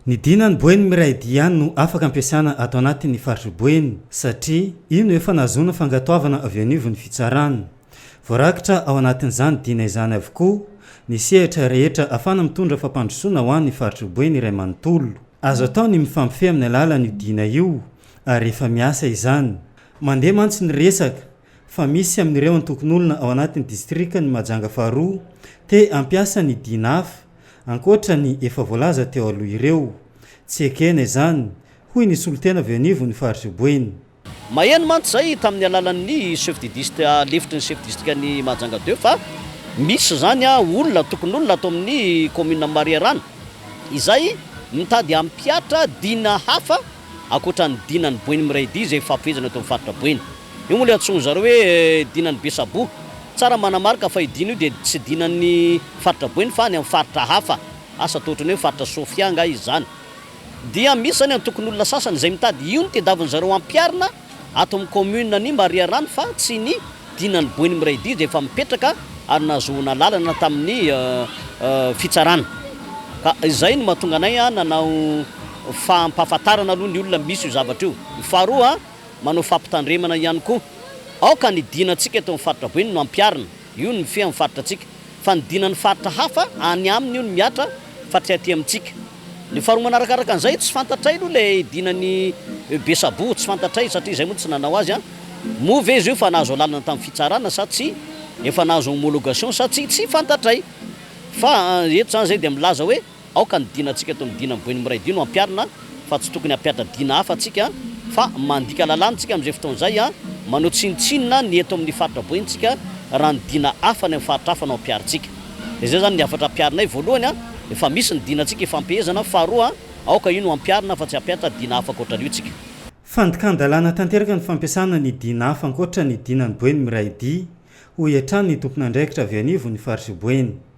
Ny Dina Boeny Miray ihany no afaka ampiasana ato anatin'ny faritry Boeny satria io no efa nazona fangatoavana avy anivon'ny fitsarana. Voarakitra ao anatin'izany Dina izany avokoa ny sehatra rehetra afana mitondra fampandrosoana ho an'ny faritry Boeny iray manontolo. Azo atao ny mifampifehy amin'ny alalan'io Dina io ary efa miasa izany. Mandeha mantsy ny resaka fa misy amin'ireo antokon'olona ao anatin'ny distrikta ny Mahajanga faharoa te ampiasa ny Dina hafa ankoatra ny efa voalaza teo aloha ireo. Tsy ekena izany hoy ny solotena avy anivon'ny faritry Boeny. Maheno mantsy zay tamin'ny alalan'ny chef de district lefitry ny chef district ny Mahajanga 2 fa misy zany olona tokon'olona ato amin'ny commune Mariarana izay mitady ampiatra Dina hafa akoatra ny Dina Boeny Miray zay fampihezana ato amin'ny faritra Boeny. Io moa le antsoina zareo hoe Dina Besabo. Tsara manamarika fa idina io dia tsy dinan'ny faritra Boeny fa ny amin'ny faritra hafa. Asa totrany hoe faritra Sofia nga izy zany. Dia misy zany antokon'olona sasany izay mitady io ny tediavin'ny zareo ampiarina ato amin'ny commune ny Mariarana fa tsy ny Dina Boeny Miray zay efa mipetraka ary nahazoana lalana tamin'ny fitsarana. Ka izay no mahatonga anay nanao fampahafantarana aloha ny olona misy io zavatra io. Faharoa manao fampitandremana ihany koa. Aoka ny dinantsika eto amin'ny faritra Boeny no ampiarina. Io ny fe amin'ny faritra tsika. Fa ny dinan'ny faritra hafa any aminy io no miatra fa tsy aty amintsika. Ny faharoa manarakaraka an'izay tsy fantatray aloha le dinan'ny Besabo tsy fantatray satria izay moa tsy nanao azy move izy io fa nahazo lalana tamin'ny fitsarana sa tsy efa nahazo homologation sa tsy fantatray. Fa eto zany zay dia milaza hoe aoka ny dinantsika eto amin'ny Dina Boeny Miray no ampiarina fa tsy tokony ampiatra Dina hafa tsika fa mandika lalàntsika amin'izay fotoan'izay manao tsinitsinina ny eto amin'ny faritra Boeny tsika raha ny Dina hafa ny amin'ny faritra hafa no ampiarintsika. Izay zany ny afatra ampiarinay voalohany efa misy ny dinantsika ifampihezana faharoa aoka io no ampiarina fa tsy ampiatra Dina hafa ankoatran'io tsika. Fandikan-dalàna tanteraka ny fampiasana ny Dina hafa ankoatra ny Dina Boeny Miray hoy hatrany ny tompon'andraikitra avy anivon'ny faritry Boeny.